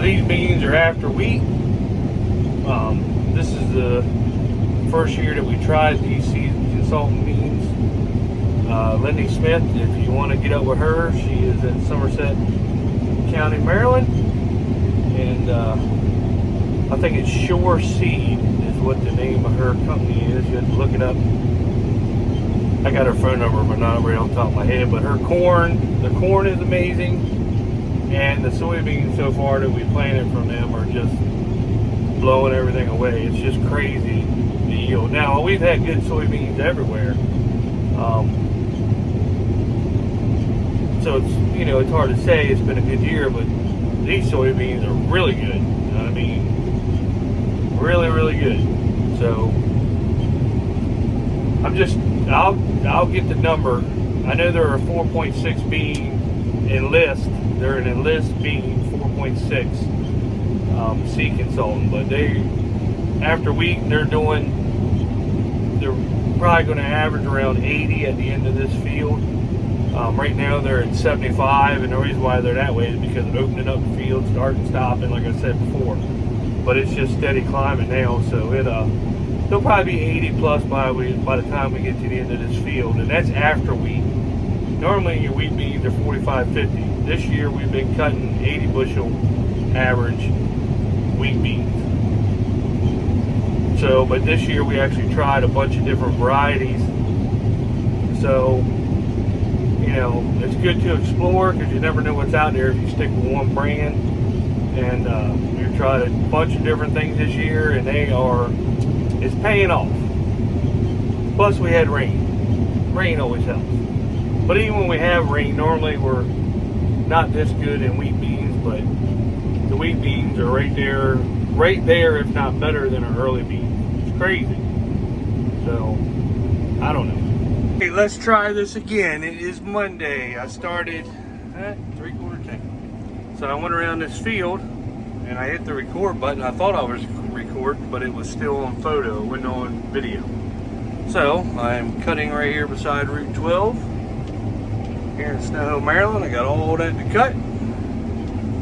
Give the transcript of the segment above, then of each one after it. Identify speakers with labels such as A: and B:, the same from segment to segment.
A: These beans are after wheat. This is the first year that we tried these seasoned consultant beans. Lindy Smith, if you want to get up with her, she is in Somerset County, Maryland, and I think it's Shore Seed is what the name of her company is. You have to look it up. I got her phone number, but not right off the top of my head. But her corn, the corn is amazing, and the soybeans so far that we planted from them are just blowing everything away. It's just crazy the yield. Now we've had good soybeans everywhere, so it's it's hard to say it's been a good year, but these soybeans are really good. I mean, really good. So I'll get the number. I know there are 4.6 bean enlist. They're an enlist bean 4.6 seed consultant, but they after wheat they're probably going to average around 80 at the end of this field. Right now they're at 75, and the reason why they're that way is because of opening up the field, starting and stopping, like I said before. But it's just steady climbing now, so they'll probably be 80 plus by the time we get to the end of this field, and that's after wheat. Normally your wheat beans are 45, 50. This year we've been cutting 80 bushel average wheat beans. So, but this year we actually tried a bunch of different varieties. So, it's good to explore because you never know what's out there if you stick with one brand. And we've tried a bunch of different things this year, and it's paying off. Plus we had rain. Rain always helps. But even when we have rain, normally we're not this good in wheat beans, but the wheat beans are right there, if not better than our early beans. It's crazy. So, I don't know. Okay, let's try this again. It is Monday. I started at 3/4 So I went around this field and I hit the record button. I thought I was recording, but it was still on photo, it wasn't on video. So I'm cutting right here beside Route 12 here in Snow, Maryland. I got all that to cut.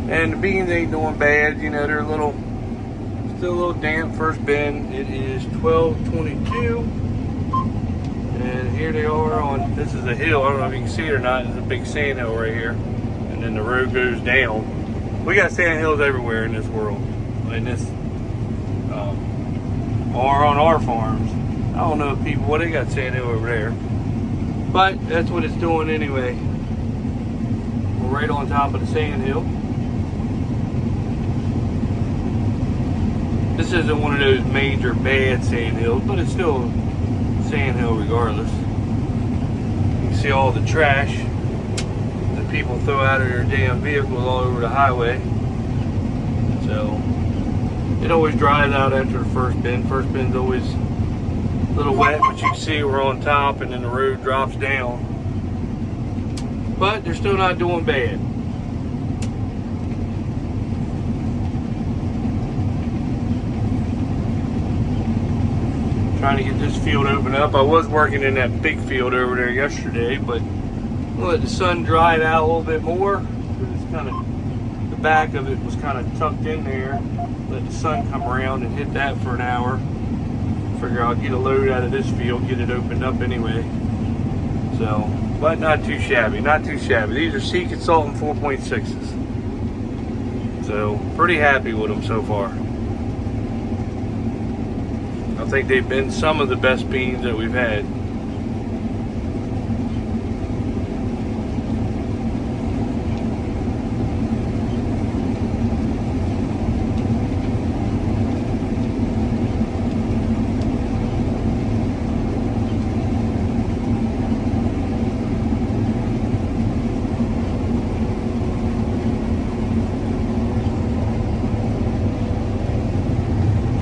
A: And the beans ain't doing bad. They're still a little damp. First bin, it is 12:22. And here they are this is a hill. I don't know if you can see it or not. There's a big sand hill right here. And then the road goes down. We got sand hills everywhere in this world. Or on our farms. I don't know if they got sand hill over there. But that's what it's doing anyway. We're right on top of the sand hill. This isn't one of those major bad sand hills, but it's still a sand hill regardless. You can see all the trash that people throw out of their damn vehicles all over the highway. So it always dries out after the first bin. First bin's always a little wet, but you can see we're on top and then the road drops down. But they're still not doing bad. Trying to get this field opened up. I was working in that big field over there yesterday, but we'll let the sun dry it out a little bit more. It's the back of it was kind of tucked in there. Let the sun come around and hit that for an hour. Figure I'll get a load out of this field, get it opened up anyway. So, but not too shabby, not too shabby. These are Seed Consultant 4.6s. So, pretty happy with them so far. I think they've been some of the best beans that we've had.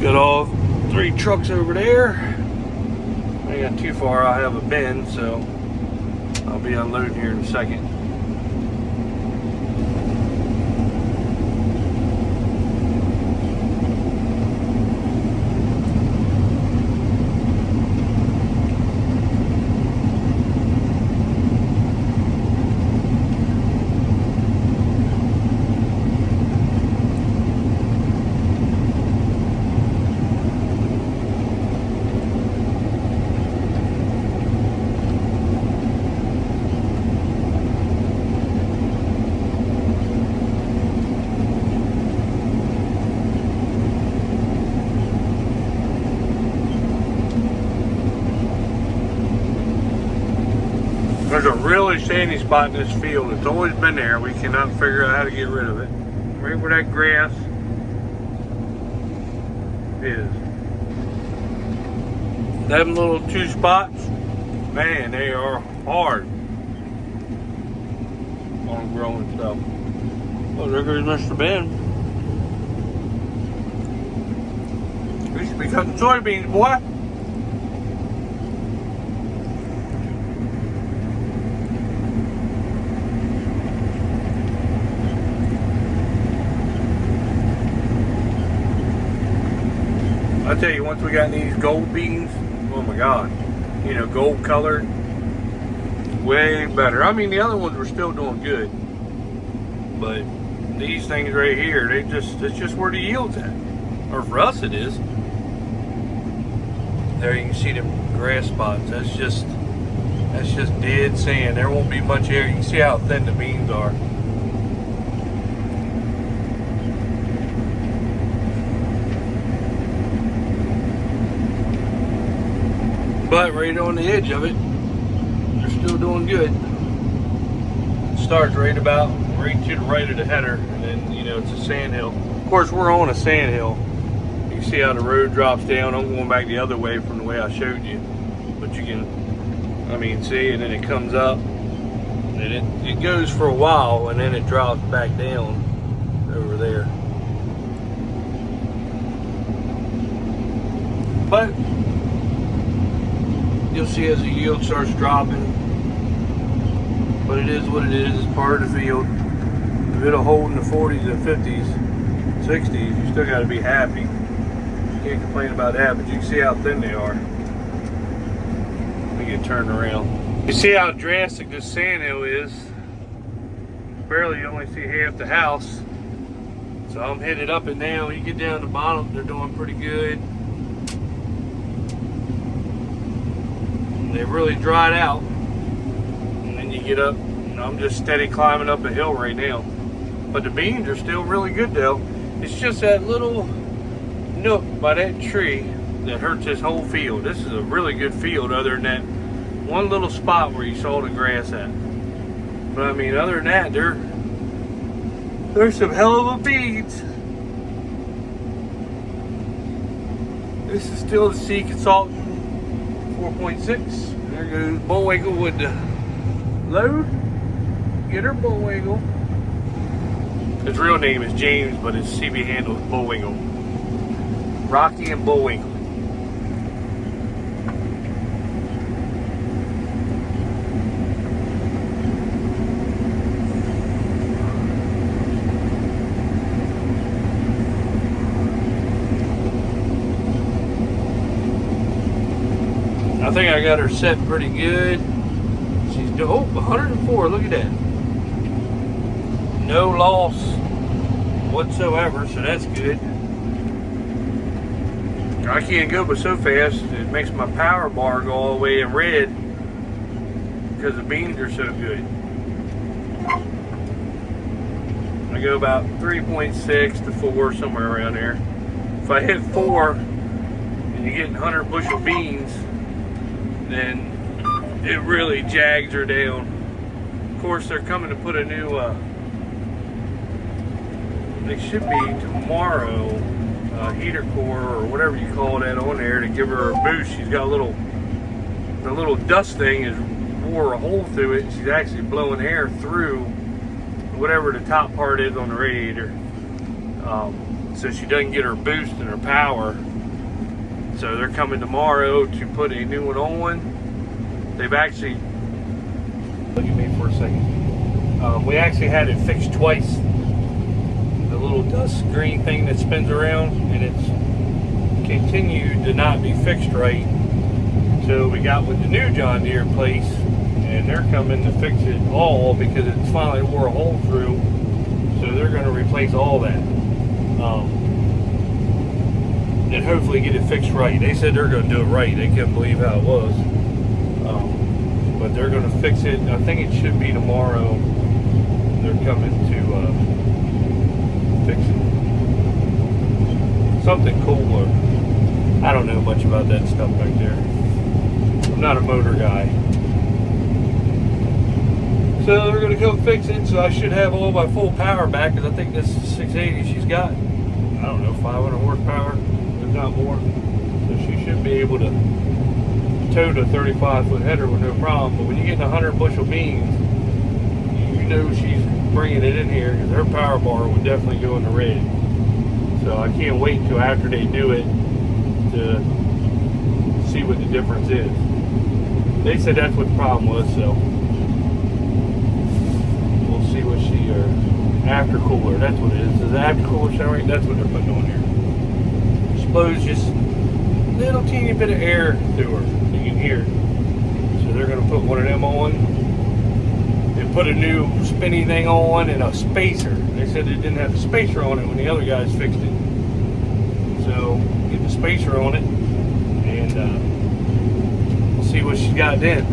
A: Got all 3 trucks over there. I ain't got too far. I have a bin, so I'll be unloading here in a second. There's a really sandy spot in this field. It's always been there. We cannot figure out how to get rid of it. Right where that grass is. Them little two spots, man, they are hard on growing stuff. Oh, there goes Mr. Ben. We should be cutting soybeans, boy. I tell you, once we got these gold beans, oh my God, you know, gold colored, way better. I mean, the other ones were still doing good, but these things right here, it's just where the yield's at, or for us it is. There you can see them grass spots. That's just dead sand. There won't be much air. You can see how thin the beans are. But right on the edge of it, they're still doing good. It starts right to the right of the header, and then, you know, it's a sand hill. Of course, we're on a sand hill. You can see how the road drops down. I'm going back the other way from the way I showed you. But you can, I mean, see, and then it comes up, and it goes for a while, and then it drops back down over there. But you'll see as the yield starts dropping, but it is what it is. It's part of the field. If it'll hold in the 40s and 50s, 60s, you still got to be happy. You can't complain about that, but you can see how thin they are. Let me get turned around. You see how drastic this sand hill is. Barely, you only see half the house. So I'm headed up and down. You get down to the bottom, they're doing pretty good. They've really dried out, and then you get up, and I'm just steady climbing up a hill right now. But the beans are still really good though. It's just that little nook by that tree that hurts this whole field. This is a really good field other than that one little spot where you saw the grass at. But I mean, other than that, there's some hell of a beans. This is still the Sea Consultant 4.6. There goes Bullwinkle with the load. Get her, Bullwinkle. His real name is James, but his CB handle is Bullwinkle. Rocky and Bullwinkle. I think I got her set pretty good. She's 104. Look at that. No loss whatsoever, so that's good. I can't go but so fast. It makes my power bar go all the way in red because the beans are so good. I go about 3.6 to 4, somewhere around there. If I hit 4 and you're getting 100 bushel beans, then it really jags her down. Of course, they're coming to put a new, they should be tomorrow, heater core or whatever you call that on there to give her a boost. She's got the little dust thing has wore a hole through it. She's actually blowing air through whatever the top part is on the radiator. So she doesn't get her boost and her power. So they're coming tomorrow to put a new one on. They've actually, look at me for a second. We actually had it fixed twice. The little dust green thing that spins around, and it's continued to not be fixed right. So we got with the new John Deere place, and they're coming to fix it all because it's finally wore a hole through. So they're going to replace all that. And hopefully get it fixed right. They said they're going to do it right. They couldn't believe how it was. But they're going to fix it. I think it should be tomorrow. They're coming to fix it. Something cooler. I don't know much about that stuff back there. I'm not a motor guy. So they're gonna come fix it. So I should have all my full power back, because I think this 680 she's got, I don't know, 500 horsepower, if not more. So she should be able to tow the 35-foot header with no problem. But when you get 100 bushel beans, you know she's bringing it in here, because her power bar would definitely go in the red. So I can't wait until after they do it to see what the difference is. They said that's what the problem was, so we'll see what she, or after cooler, that's what it is. Is the after cooler showering? That's what they're putting on here. Suppose just a little teeny bit of air through her, you can hear. So they're gonna put one of them on. They put a new spinny thing on and a spacer. They said they didn't have the spacer on it when the other guys fixed it. So get the spacer on it, and we'll see what she's got then.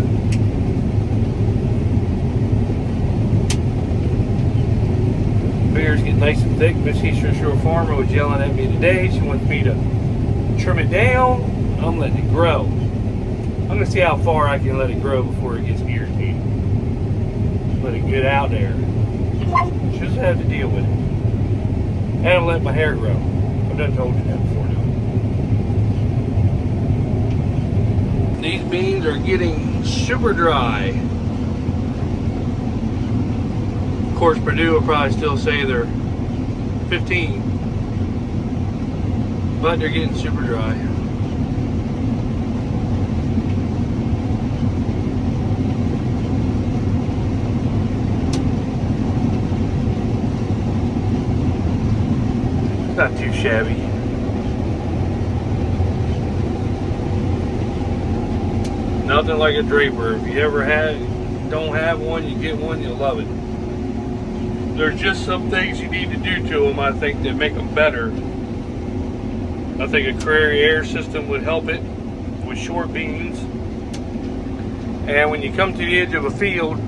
A: Beer's getting nice and thick. Miss Eastern Shore Farmer was yelling at me today. She wants me to trim it down. I'm letting it grow. I'm gonna see how far I can let it grow before it gets irritated. Let it get out there. She doesn't have to deal with it. And I'm letting my hair grow. I've done told you that before now. These beans are getting super dry. Of course, Purdue will probably still say they're 15, but they're getting super dry. Not too shabby. Nothing like a draper. If you ever don't have one, you get one, you'll love it. There's just some things you need to do to them, I think, that make them better. I think a Carrera air system would help it with short beans. And when you come to the edge of a field,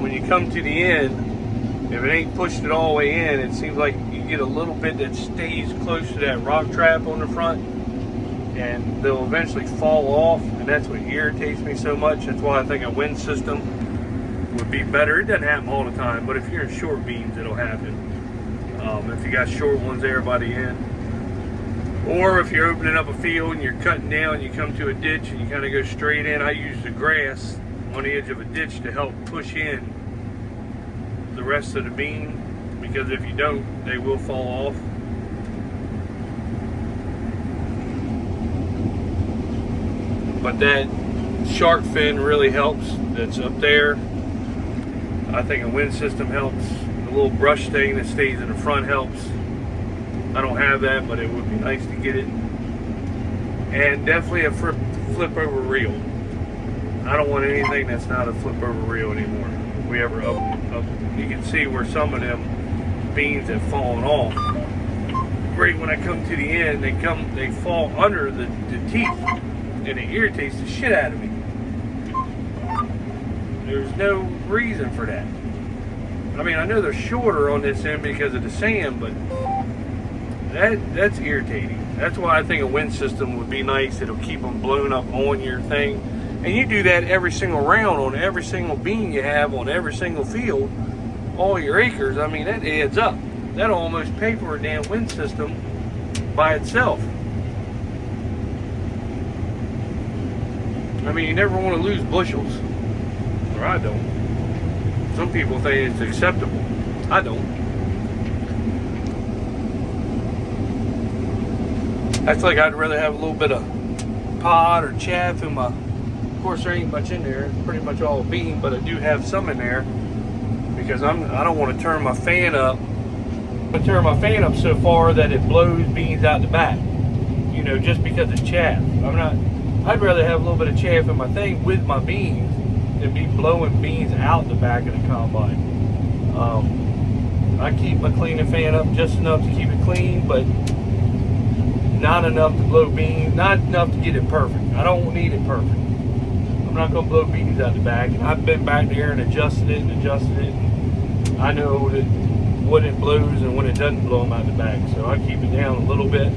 A: when you come to the end, if it ain't pushed it all the way in, it seems like you get a little bit that stays close to that rock trap on the front, and they'll eventually fall off, and that's what irritates me so much. That's why I think a wind system would be better. It doesn't happen all the time, but if you're in short beans, it'll happen. If you got short ones there by the end, or if you're opening up a field and you're cutting down, you come to a ditch and you kind of go straight in. I use the grass on the edge of a ditch to help push in the rest of the bean, because if you don't, they will fall off. But that shark fin really helps. That's up there. I think a wind system helps. The little brush thing that stays in the front helps. I don't have that, but it would be nice to get it. And definitely a flip over reel. I don't want anything that's not a flip over reel anymore. If we ever up, you can see where some of them beans have fallen off. Right when I come to the end, they fall under the teeth, and it irritates the shit out of me. There's no reason for that. I mean, I know they're shorter on this end because of the sand, but that's irritating. That's why I think a wind system would be nice. It'll keep them blown up on your thing. And you do that every single round on every single bean you have on every single field, all your acres. I mean, that adds up. That'll almost pay for a damn wind system by itself. I mean, you never want to lose bushels. Or I don't. Some people think it's acceptable. I don't. That's like I'd rather have a little bit of pod or chaff in my... Of course, there ain't much in there. It's pretty much all bean, but I do have some in there because I don't want to turn my fan up. I turn my fan up so far that it blows beans out the back. You know, just because it's chaff. I'd rather have a little bit of chaff in my thing with my beans than be blowing beans out the back of the combine. I keep my cleaning fan up just enough to keep it clean, but not enough to blow beans, not enough to get it perfect. I don't need it perfect. I'm not going to blow beans out the back. And I've been back there and adjusted it. And I know that when it blows and when it doesn't blow them out the back. So I keep it down a little bit.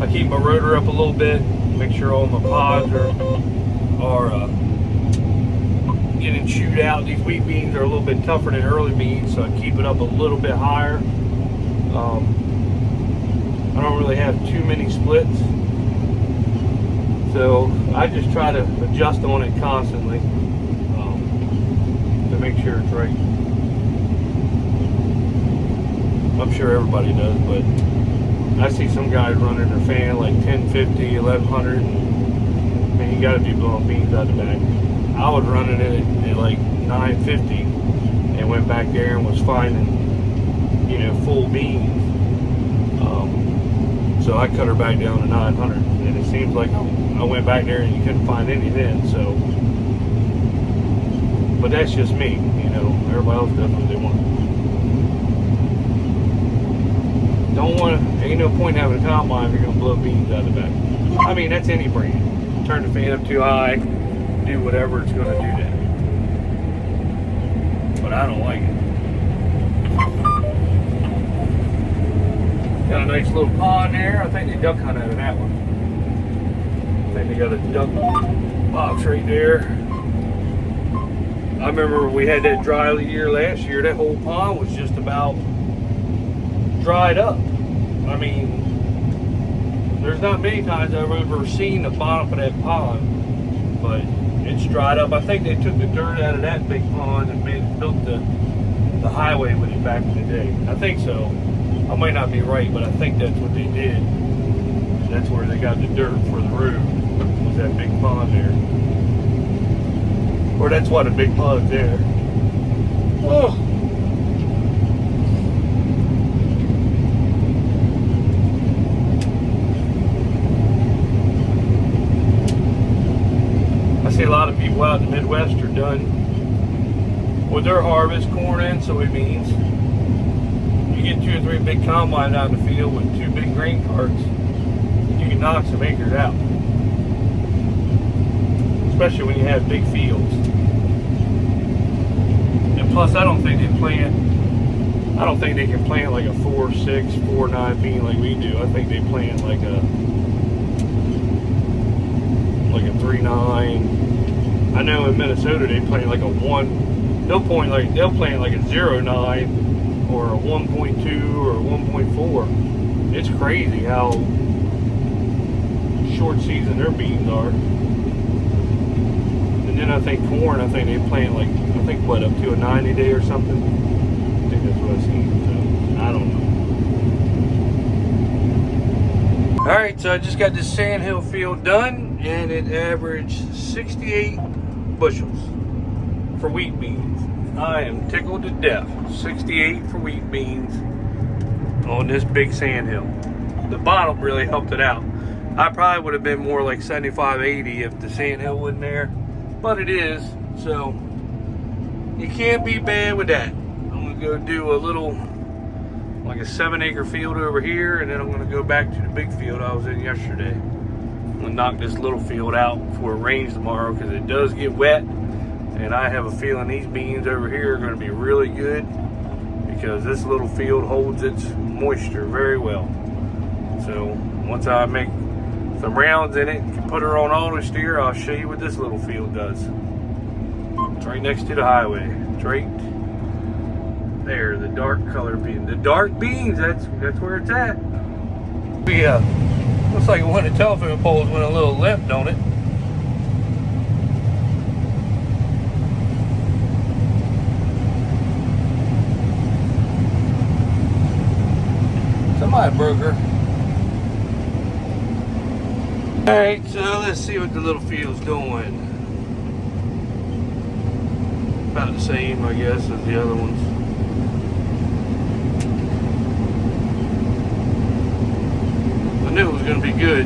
A: I keep my rotor up a little bit. Make sure all my pods are getting chewed out. These wheat beans are a little bit tougher than early beans, so I keep it up a little bit higher. I don't really have too many splits, so I just try to adjust on it constantly to make sure it's right. I'm sure everybody does, but I see some guys running their fan like 1050, 1100, and man, you got to be blowing beans out the back. I was running it at like 950 and went back there and was finding, full beans. So I cut her back down to 900, and it seems like I went back there and you couldn't find any then. So, but that's just me, Everybody else does what they want. Ain't no point in having a combine if you're gonna blow beans out of the back. I mean, that's any brand. Turn the fan up too high, do whatever it's gonna do that. But I don't like it. Got a nice little pond there. I think they duck hunt out of that one. I think they got a duck box right there. I remember we had that dry year last year. That whole pond was just about dried up. I mean, there's not many times I've ever seen the bottom of that pond, but it's dried up. I think they took the dirt out of that big pond and built the highway with it back in the day. I think so. I might not be right, but I think that's what they did. That's where they got the dirt for the road, was that big pond there. Or that's why the big pond's there. Oh. I see a lot of people out in the Midwest are done with their harvest, corn and soybeans. You get 2 or 3 big combines out in the field with 2 big grain carts, you can knock some acres out. Especially when you have big fields. And plus, I don't think they can plant like a 4.6, 4.9 bean like we do. I think they plant like a 3.9. I know in Minnesota they plant like a 1. They'll plant like a 0.9 or a 1.2 or a 1.4. It's crazy how short season their beans are. And then I think corn, they plant like, up to a 90 day or something. I think that's what I've seen, so I don't know. Alright, so I just got this sandhill field done, and it averaged 68 bushels for wheat beans. I am tickled to death. 68 for wheat beans on this big sandhill. The bottom really helped it out. I probably would have been more like 75, 80 if the sandhill wasn't there, but it is, so you can't be bad with that. I'm gonna go do a little, like a 7-acre field over here, and then I'm gonna go back to the big field I was in yesterday. I'm gonna knock this little field out before it rains tomorrow, because it does get wet. And I have a feeling these beans over here are going to be really good, because this little field holds its moisture very well. So once I make some rounds in it and can put her on auto steer, I'll show you what this little field does. It's right next to the highway. It's right there, the dark color beans. The dark beans, that's where it's at. We looks like one of the telephone poles went a little limp, don't it? Somebody broke her. Alright, so let's see what the little field's doing. About the same, I guess, as the other ones. I knew it was going to be good.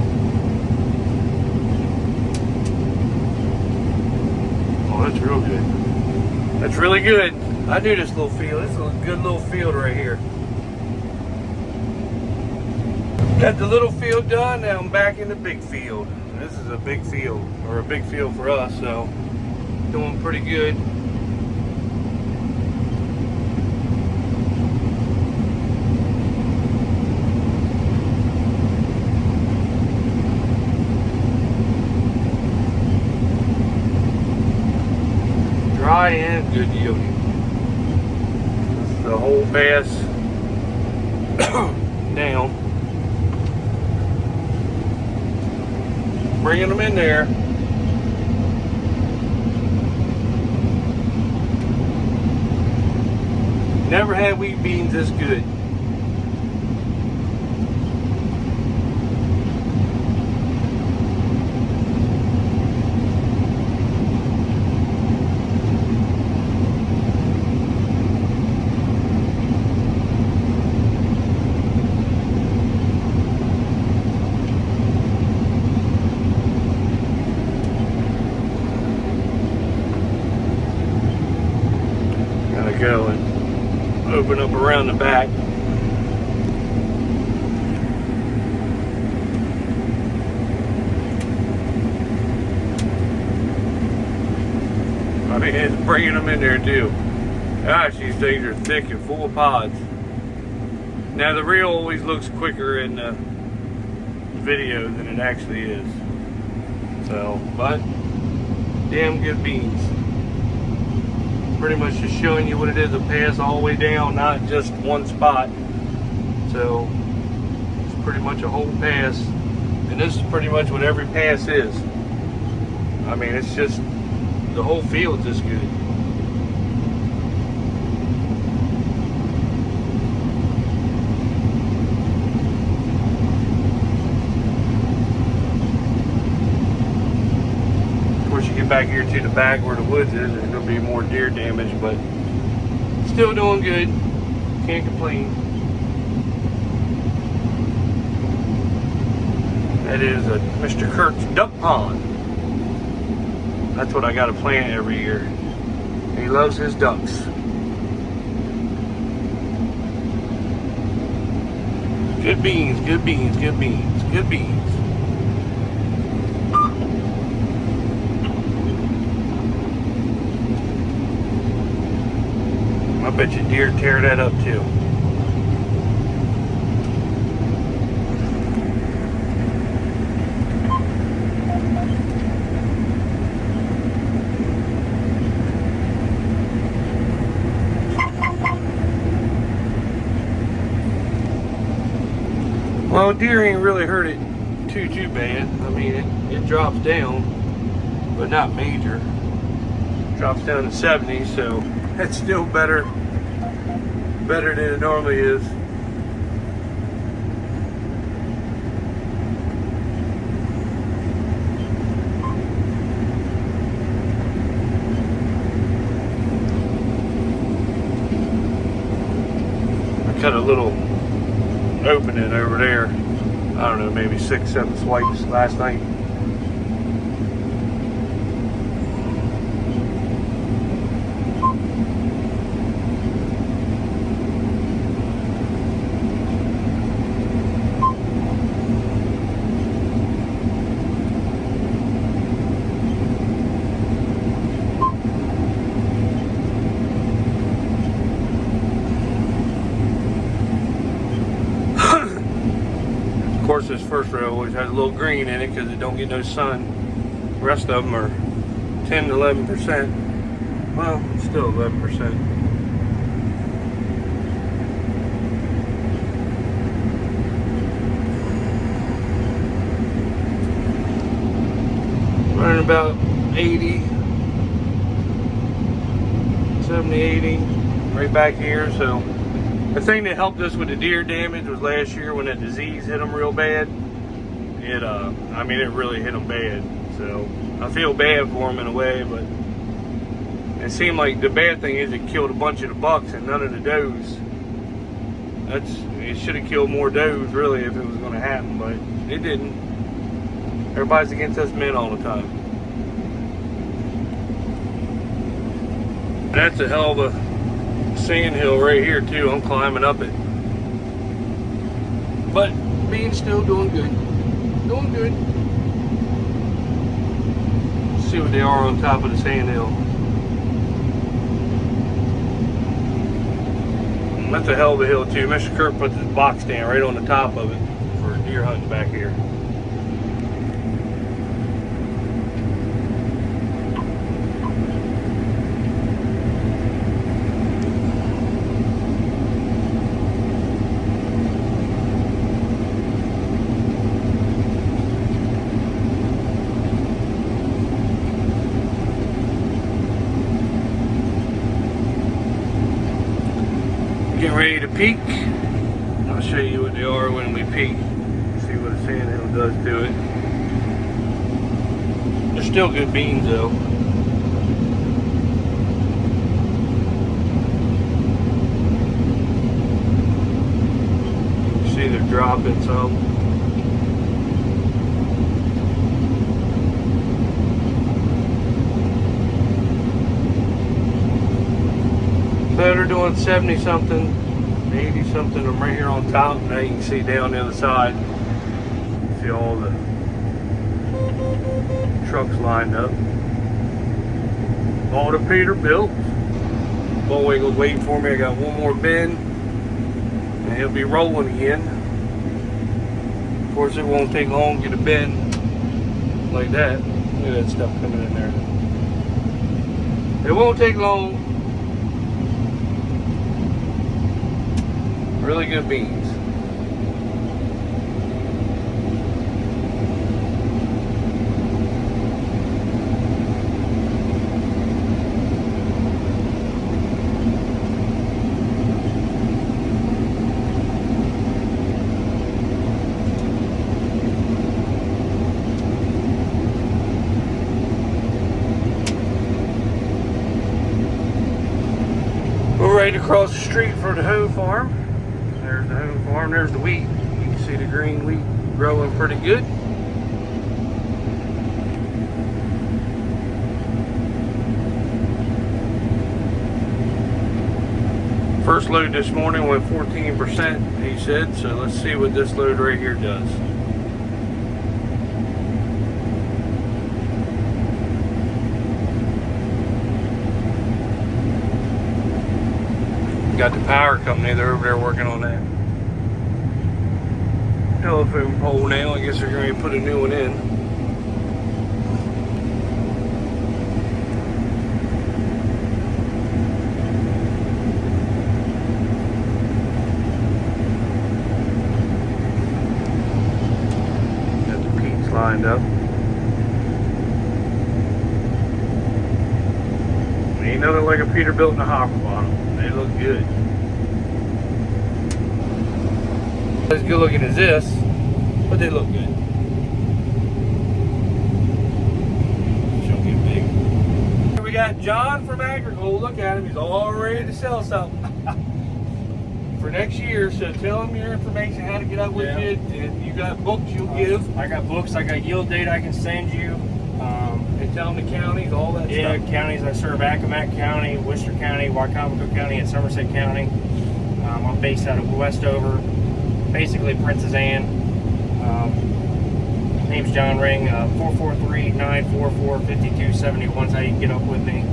A: Oh, that's real good. That's really good. I knew this little field. This is a good little field right here. Got the little field done, now I'm back in the big field. This is a big field, or a big field for us, so doing pretty good. good yielding. This is the whole pass down. Bringing them in there. Never had wheat beans this good. Gotta go and open up around the back. I mean, it's bringing them in there too. Gosh, these things are thick and full of pods. Now the reel always looks quicker in the video than it actually is. So, but damn good beans. Pretty much just showing you what it is, a pass all the way down, not just one spot. So it's pretty much a whole pass, and this is pretty much what every pass is. I mean, it's just the whole field's this good. Of course, you get back here to the back where the woods is, there's going to be more deer damage, but still doing good. Can't complain. That is a Mr. Kurt's duck pond. That's what I got to plant every year. He loves his ducks. Good beans, good beans, good beans, good beans. I bet you deer tear that up too. Well, deer ain't really hurt it too bad. I mean, it drops down, but not major. Drops down to 70, so that's still better than it normally is. I cut a little opening over there. I don't know, maybe 6-7 swipes last night. Of course, this first row always has a little green in it because it don't get no sun. The rest of them are 10 to 11%. Well, still 11%. Running about 80, 70, 80, right back here. So the thing that helped us with the deer damage was last year when that disease hit them real bad. I mean, it really hit them bad. So I feel bad for them in a way, but it seemed like the bad thing is it killed a bunch of the bucks and none of the does. It should have killed more does really if it was going to happen, but it didn't. Everybody's against us men all the time. That's a hell of a sand hill right here too. I'm climbing up it, but being still doing good. Doing good. Let's see what they are on top of the sand hill. That's a hell of a hill too. Mr. Kurt puts his box stand right on the top of it for deer hunting back here. show you what they are when we peek. See what a sandhill does to it. They're still good beans though. You see they're dropping some. They're doing 70 something, 80 something. I'm right here on top. Now you can see down the other side. See all the trucks lined up. All the Peterbilt. Bullwinkle's waiting for me. I got one more bin, and he'll be rolling again. Of course, it won't take long to get a bin like that. Look at that stuff coming in there. It won't take long. Really good beans. We're right across the street for the hoe farm. There's the home farm, there's the wheat. You can see the green wheat growing pretty good. First load this morning went 14%, he said, so let's see what this load right here does. Got the power company, they're over there working on that telephone pole now. I guess they're going to put a new one in. Got the peats lined up. Ain't nothing like a Peterbilt in a hopper bottom. They look good. As good looking as this, but they look good. She'll get big. We got John from Agricola. Look at him. He's all ready to sell something for next year. So tell him your information, how to get up with you. And you got books you'll give.
B: I got books. I got yield data I can send you.
A: And tell them the counties, all that stuff.
B: Yeah, counties. I serve Accomack County, Worcester County, Wycomico County, and Somerset County. I'm based out of Westover, basically Princess Anne. Name's John Ring. 443-944-5271 is how you can get up with me.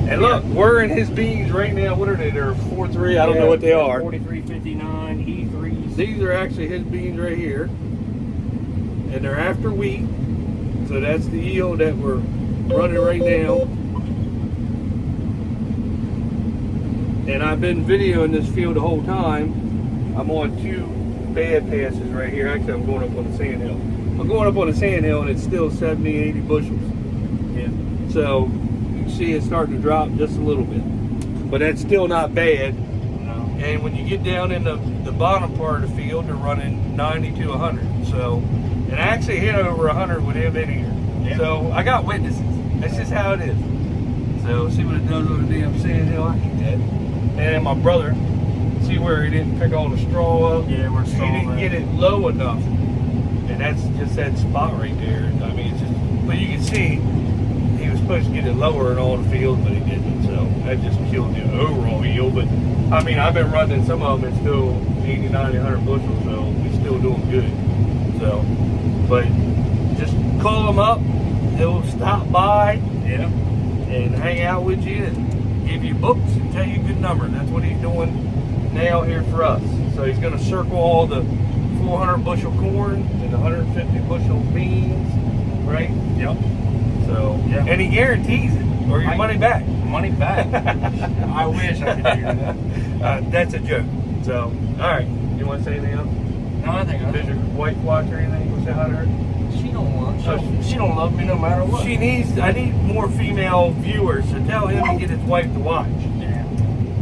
A: And look, we're in his beans right now. What are they? They're 4.3. I don't know what they are.
B: 4359 E3s.
A: These are actually his beans right here, and they're after wheat. So that's the yield that we're running right now. And I've been videoing this field the whole time. I'm on 2 bad passes right here. Actually, I'm going up on the sand hill. I'm going up on the sand hill and it's still 70, 80 bushels.
B: Yeah.
A: So you can see it's starting to drop just a little bit. But that's still not bad.
B: No.
A: And when you get down in the bottom part of the field, they're running 90 to 100. So, and I actually hit over 100 with him in here.
B: Yeah.
A: So I got witnesses. That's just how it is. So see what it does on the damn sand hill. I hate that. And my brother, see where he didn't pick all the straw up?
B: Yeah, we're
A: He didn't get it low enough. And that's just that spot right there. I mean, it's just, but you can see he was supposed to get it lower in all the fields, but he didn't. So that just killed the overall yield. But I mean, I've been running some of them, it's still 80, 90, 100 bushels, so we're still doing good. So, but just call him up. He'll stop by and hang out with you and give you books and tell you a good number. That's what he's doing now here for us. So he's going to circle all the 400 bushel corn and 150 bushel beans, right?
B: Yep.
A: So, and he guarantees it, or your money back.
B: Money back. I wish I could do that.
A: That's a joke. So, all right. You want to say anything else?
B: No, I think
A: Does your wife watch or anything? You want to say hi to her?
B: She don't want. She don't love me no matter what.
A: I need more female viewers, so tell him to get his wife to watch.
B: Yeah.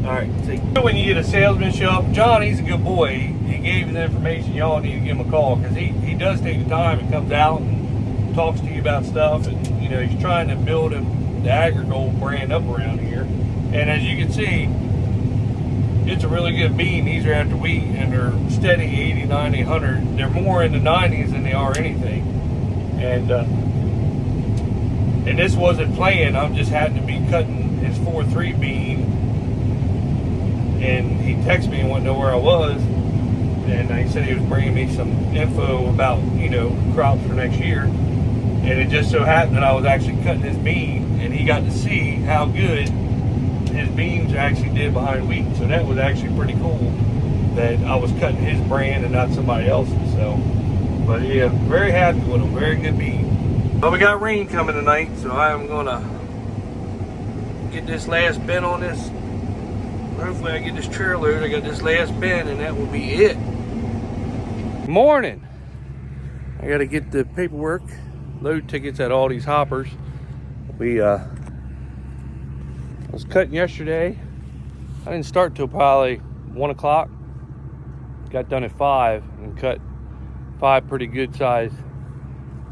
A: All right, see. When you get a salesman show up, John, he's a good boy. He gave you the information. Y'all need to give him a call because he does take the time and comes out and talks to you about stuff. And, you know, he's trying to build the Agrigold brand up around here. And as you can see, it's a really good bean. These are after wheat and they're steady 80, 90, 100. They're more in the 90s than they are anything. And this wasn't planned. I'm just happened to be cutting his 4.3 bean. And he texted me and wanted to know where I was. And he said he was bringing me some info about, you know, crops for next year. And it just so happened that I was actually cutting his bean. And he got to see how good his beans actually did behind wheat. So that was actually pretty cool that I was cutting his brand and not somebody else's. So, but yeah, very happy with him. Very good bean. But we got rain coming tonight, so I'm gonna get this last bin on this. Hopefully I get this trailer load. I got this last bin and that will be it. Morning. I gotta get the paperwork, load tickets at all these hoppers. I was cutting yesterday. I didn't start till probably 1 o'clock. Got done at 5 and cut 5 pretty good sized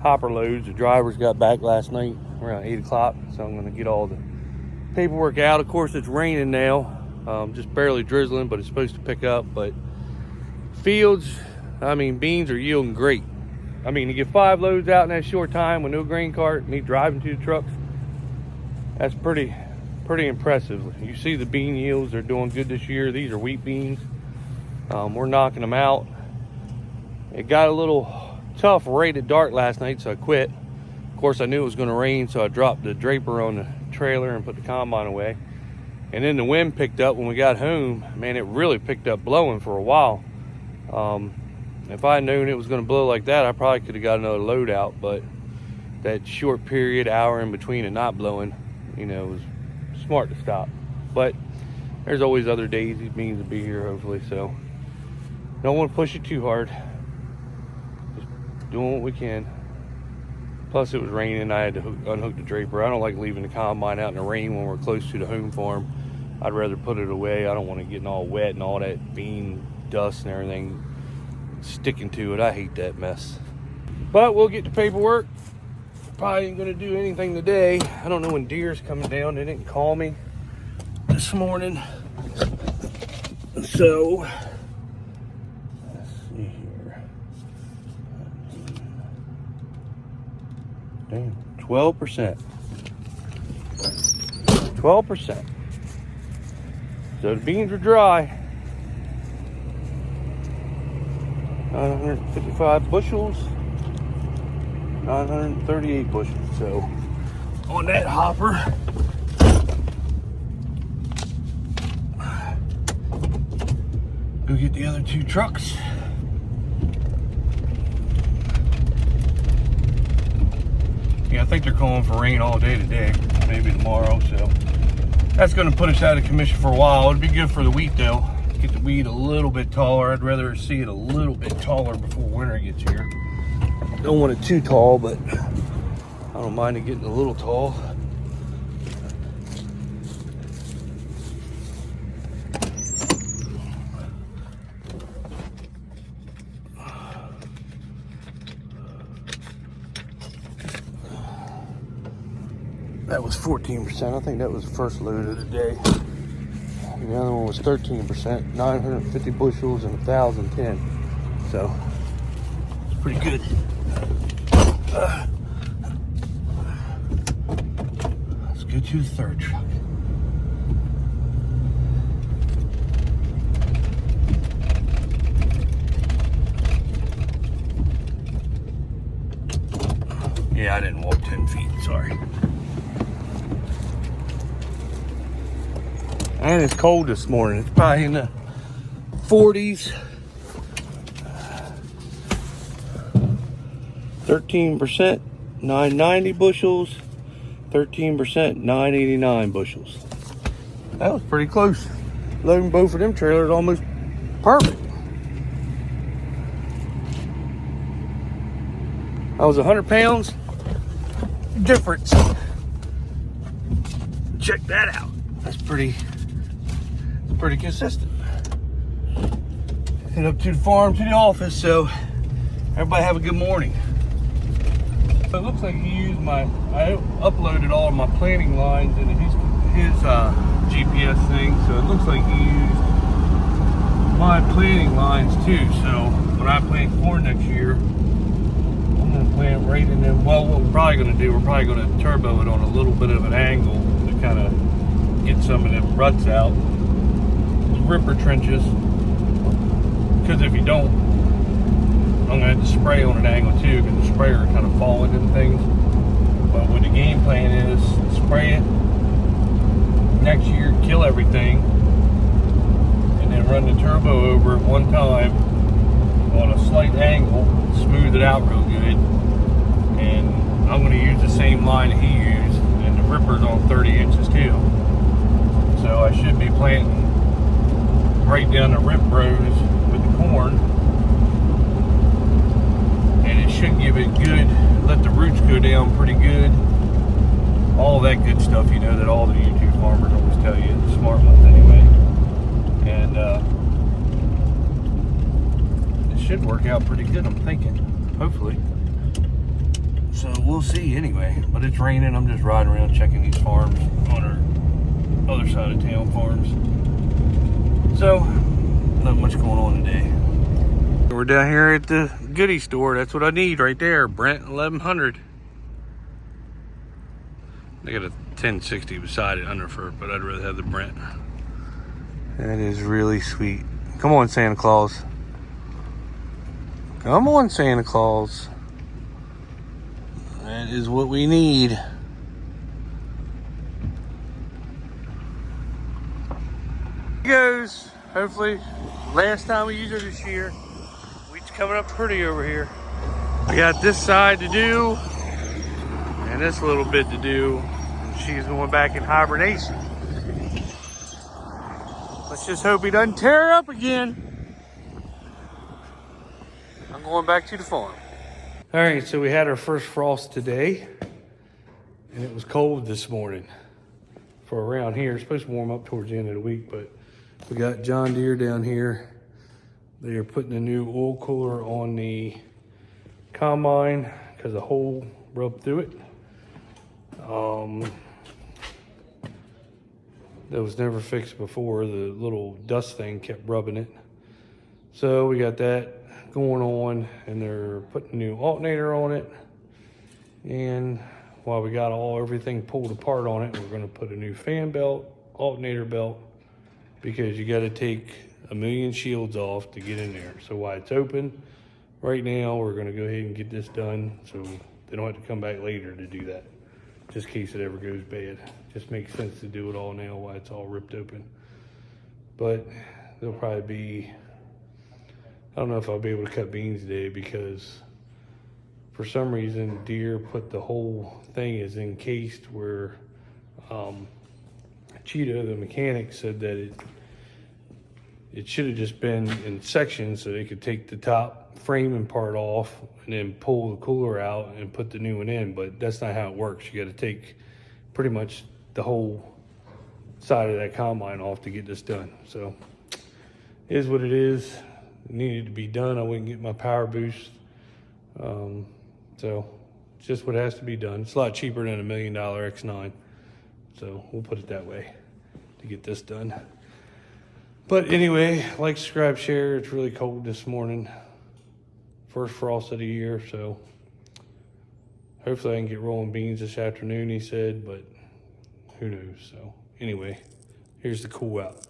A: hopper loads. The drivers got back last night around 8 o'clock, so I'm gonna get all the paperwork out. Of course, it's raining now, just barely drizzling, but it's supposed to pick up. But fields, I mean, beans are yielding great. I mean, to get 5 loads out in that short time with no grain cart, me driving 2 trucks, that's pretty impressive. You see the bean yields, they're doing good this year. These are wheat beans. We're knocking them out. It got a little tough right at dark last night, so I quit. Of course, I knew it was going to rain, so I dropped the draper on the trailer and put the combine away. And then the wind picked up when we got home. Man, it really picked up blowing for a while. If I had known it was going to blow like that, I probably could have got another load out. But that short period, hour in between it not blowing, you know, was smart to stop. But there's always other days these beans will be here, hopefully. So don't want to push it too hard. Just doing what we can. Plus it was raining. I had to unhook the draper. I don't like leaving the combine out in the rain when we're close to the home farm. I'd rather put it away. I don't want it getting all wet and all that bean dust and everything sticking to it. I hate that mess. But we'll get the paperwork. Probably ain't gonna do anything today. I don't know when deer's coming down. They didn't call me this morning. So let's see here. Damn, 12%. 12%. So the beans are dry. 955 bushels. 938 bushels. So on that hopper, go get the other 2 trucks. Yeah, I think they're calling for rain all day today, maybe tomorrow. So that's going to put us out of commission for a while. It'd be good for the wheat though. Get the wheat a little bit taller. I'd rather see it a little bit taller before winter gets here. Don't want it too tall, but I don't mind it getting a little tall. That was 14%. I think that was the first load of the day. And the other one was 13%, 950 bushels and 1,010. So it's pretty good. Let's go to the 3rd truck. Yeah, I didn't walk 10 feet, sorry. And it's cold this morning. It's probably in the 40s. 13%, 990 bushels. 13%, 989 bushels. That was pretty close. Loading both of them trailers almost perfect. That was 100 pounds difference. Check that out. That's pretty pretty consistent. Head up to the farm, to the office, so everybody have a good morning. It looks like he used I uploaded all of my planting lines into his GPS thing, so it looks like he used my planting lines too. So when I plant corn next year, I'm gonna plant right in there. Well, what we're probably gonna do, we're probably gonna turbo it on a little bit of an angle to kind of get some of them ruts out, the ripper trenches. Because if you don't, I'm gonna have to spray on an angle too, because the sprayer kind of falling and things. But what the game plan is, spray it next year, kill everything, and then run the turbo over it one time on a slight angle, smooth it out real good. And I'm gonna use the same line that he used, and the ripper's on 30 inches too. So I should be planting right down the rip rows with the corn, and it should give it good, let the roots go down pretty good, all that good stuff, you know, that all the YouTube farmers always tell you, the smart ones anyway. And it should work out pretty good, I'm thinking, hopefully. So we'll see anyway. But it's raining. I'm just riding around checking these farms on our other side of town farms. So not much going on today. We're down here at the goodie store. That's what I need right there. Brent 1100. They got a 1060 beside it, underfoot, but I'd rather have the Brent. That is really sweet. Come on, Santa Claus. Come on, Santa Claus. That is what we need. Here goes. Hopefully, last time we use it this year. Wheat's coming up pretty over here. I got this side to do, and this little bit to do. And she's going back in hibernation. Let's just hope he doesn't tear her up again. I'm going back to the farm. All right, so we had our first frost today, and it was cold this morning for around here. It's supposed to warm up towards the end of the week, but we got John Deere down here. They are putting a new oil cooler on the combine because a hole rubbed through it. That was never fixed before. The little dust thing kept rubbing it. So we got that going on, and they're putting a new alternator on it. And while we got everything pulled apart on it, we're going to put a new fan belt, alternator belt, because you got to take a million shields off to get in there. So while it's open right now, we're going to go ahead and get this done so they don't have to come back later to do that, just in case it ever goes bad. Just makes sense to do it all now while it's all ripped open. But there'll probably be, I don't know if I'll be able to cut beans today, because for some reason Deere put the whole thing is encased where Cheetah, the mechanic, said that it should have just been in sections so they could take the top framing part off and then pull the cooler out and put the new one in, but that's not how it works. You got to take pretty much the whole side of that combine off to get this done. So it is what it is. It needed to be done. I wouldn't get my power boost. So it's just what has to be done. It's a lot cheaper than $1 million X9. So we'll put it that way to get this done. But anyway, like, subscribe, share. It's really cold this morning. First frost of the year, so hopefully I can get rolling beans this afternoon, he said, but who knows. So anyway, here's the cool out.